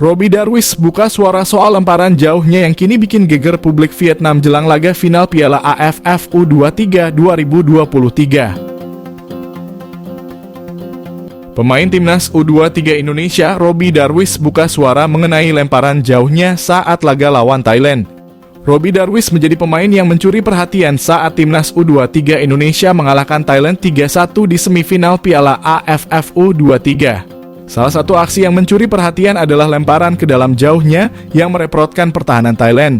Robbie Darwish buka suara soal lemparan jauhnya yang kini bikin geger publik Vietnam jelang laga final Piala AFF U23 2023. Pemain timnas U23 Indonesia, Robbie Darwish buka suara mengenai lemparan jauhnya saat laga lawan Thailand. Robbie Darwish menjadi pemain yang mencuri perhatian saat timnas U23 Indonesia mengalahkan Thailand 3-1 di semifinal Piala AFF U23. Salah satu aksi yang mencuri perhatian adalah lemparan ke dalam jauhnya yang merepotkan pertahanan Thailand.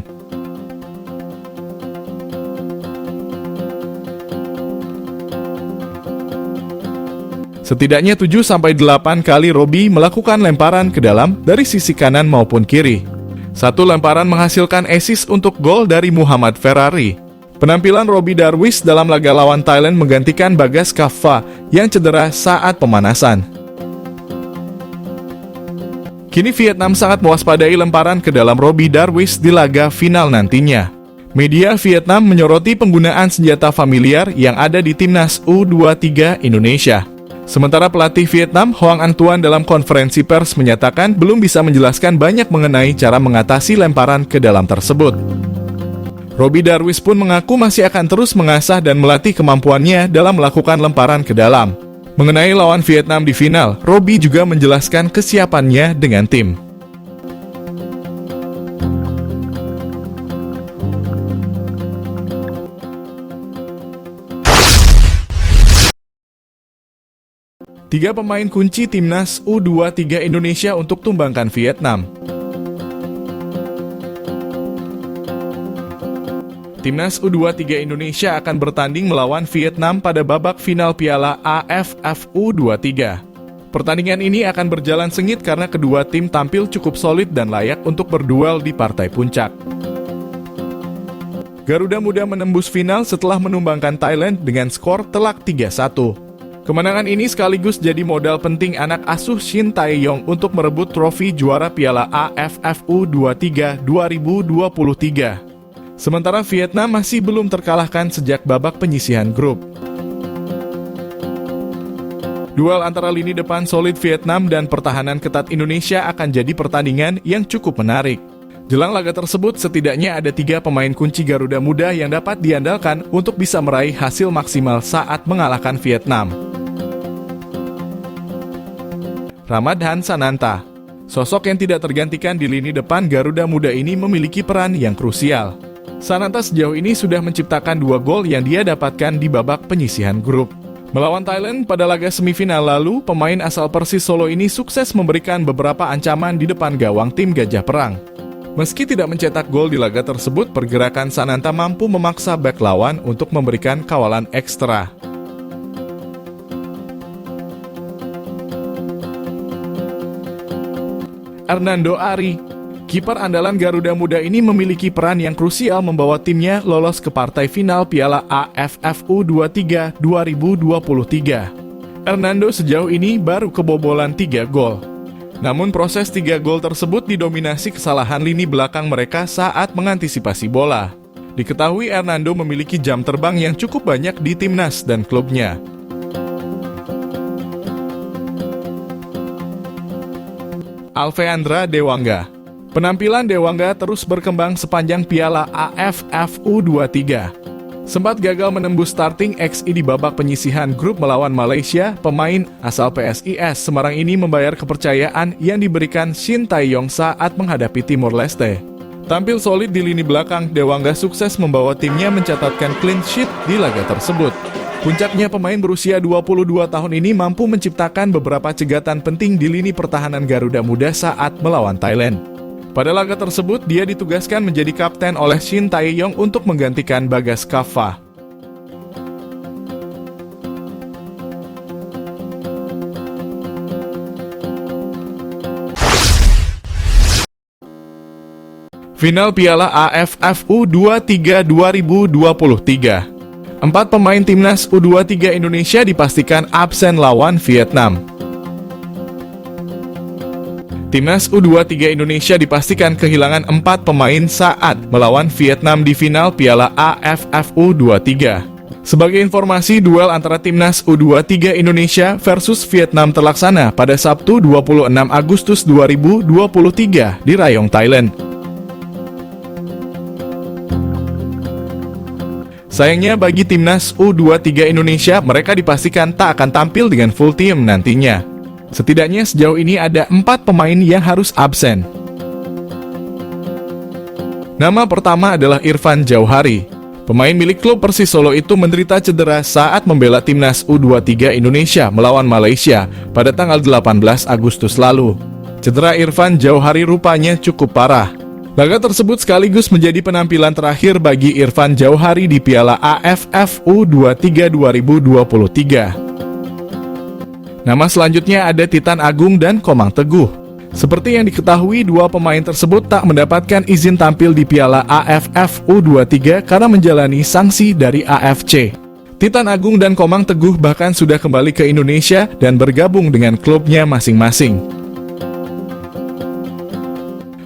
Setidaknya 7-8 kali Robbie melakukan lemparan ke dalam dari sisi kanan maupun kiri. Satu lemparan menghasilkan assist untuk gol dari Muhammad Ferrari. Penampilan Robbie Darwish dalam laga lawan Thailand menggantikan Bagas Kaffa yang cedera saat pemanasan. Kini Vietnam sangat mewaspadai lemparan ke dalam Robbie Darwish di laga final nantinya. Media Vietnam menyoroti penggunaan senjata familiar yang ada di timnas U23 Indonesia. Sementara pelatih Vietnam, Hoang Anh Tuan, dalam konferensi pers menyatakan belum bisa menjelaskan banyak mengenai cara mengatasi lemparan ke dalam tersebut. Robbie Darwish pun mengaku masih akan terus mengasah dan melatih kemampuannya dalam melakukan lemparan ke dalam. Mengenai lawan Vietnam di final, Robbie juga menjelaskan kesiapannya dengan tim. Tiga pemain kunci timnas U23 Indonesia untuk tumbangkan Vietnam. Timnas U23 Indonesia akan bertanding melawan Vietnam pada babak final Piala AFF U23. Pertandingan ini akan berjalan sengit karena kedua tim tampil cukup solid dan layak untuk berduel di partai puncak. Garuda Muda menembus final setelah menumbangkan Thailand dengan skor telak 3-1. Kemenangan ini sekaligus jadi modal penting anak asuh Shin Tae-yong untuk merebut trofi juara Piala AFF U23 2023. Sementara Vietnam masih belum terkalahkan sejak babak penyisihan grup. Duel antara lini depan solid Vietnam dan pertahanan ketat Indonesia akan jadi pertandingan yang cukup menarik. Jelang laga tersebut, setidaknya ada 3 pemain kunci Garuda Muda yang dapat diandalkan untuk bisa meraih hasil maksimal saat mengalahkan Vietnam. Ramadhan Sananta, sosok yang tidak tergantikan di lini depan Garuda Muda ini memiliki peran yang krusial. Sananta sejauh ini sudah menciptakan 2 gol yang dia dapatkan di babak penyisihan grup. Melawan Thailand pada laga semifinal lalu, pemain asal Persis Solo ini sukses memberikan beberapa ancaman di depan gawang tim Gajah Perang. Meski tidak mencetak gol di laga tersebut, pergerakan Sananta mampu memaksa bek lawan untuk memberikan kawalan ekstra. Hernando Ari, kiper andalan Garuda Muda ini memiliki peran yang krusial membawa timnya lolos ke partai final Piala AFF U23 2023. Hernando sejauh ini baru kebobolan 3 gol. Namun proses 3 gol tersebut didominasi kesalahan lini belakang mereka saat mengantisipasi bola. Diketahui Hernando memiliki jam terbang yang cukup banyak di timnas dan klubnya. Alveandra Dewangga. Penampilan Dewangga terus berkembang sepanjang Piala AFF U23. Sempat gagal menembus starting XI di babak penyisihan grup melawan Malaysia, pemain asal PSIS Semarang ini membayar kepercayaan yang diberikan Shin Tae-yong saat menghadapi Timor Leste. Tampil solid di lini belakang, Dewangga sukses membawa timnya mencatatkan clean sheet di laga tersebut. Puncaknya, pemain berusia 22 tahun ini mampu menciptakan beberapa cegatan penting di lini pertahanan Garuda Muda saat melawan Thailand. Pada laga tersebut, dia ditugaskan menjadi kapten oleh Shin Tae-yong untuk menggantikan Bagas Kaffa. Final Piala AFF U23 2023. 4 pemain timnas U23 Indonesia dipastikan absen lawan Vietnam. Timnas U23 Indonesia dipastikan kehilangan 4 pemain saat melawan Vietnam di final Piala AFF U23. Sebagai informasi, duel antara Timnas U23 Indonesia versus Vietnam terlaksana pada Sabtu 26 Agustus 2023 di Rayong, Thailand. Sayangnya bagi Timnas U23 Indonesia, mereka dipastikan tak akan tampil dengan full team nantinya. Setidaknya sejauh ini ada 4 pemain yang harus absen. Nama pertama adalah Irfan Jauhari. Pemain milik klub Persis Solo itu menderita cedera saat membela Timnas U23 Indonesia melawan Malaysia pada tanggal 18 Agustus lalu. Cedera Irfan Jauhari rupanya cukup parah. Laga tersebut sekaligus menjadi penampilan terakhir bagi Irfan Jauhari di Piala AFF U23 2023. Nama selanjutnya ada Titan Agung dan Komang Teguh. Seperti yang diketahui, dua pemain tersebut tak mendapatkan izin tampil di Piala AFF U23 karena menjalani sanksi dari AFC. Titan Agung dan Komang Teguh bahkan sudah kembali ke Indonesia dan bergabung dengan klubnya masing-masing.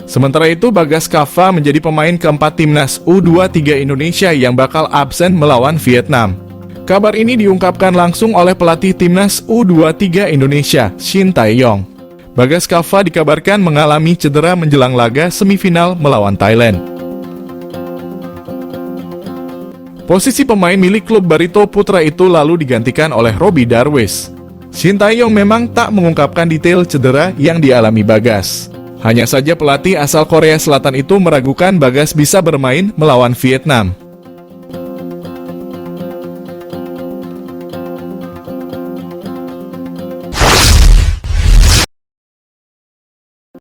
Sementara itu, Bagas Kava menjadi pemain keempat Timnas U23 Indonesia yang bakal absen melawan Vietnam. Kabar ini diungkapkan langsung oleh pelatih Timnas U23 Indonesia, Shin Tae-yong. Bagas Kava dikabarkan mengalami cedera menjelang laga semifinal melawan Thailand. Posisi pemain milik klub Barito Putra itu lalu digantikan oleh Robby Darwish. Shin Tae-yong memang tak mengungkapkan detail cedera yang dialami Bagas. Hanya saja pelatih asal Korea Selatan itu meragukan Bagas bisa bermain melawan Vietnam.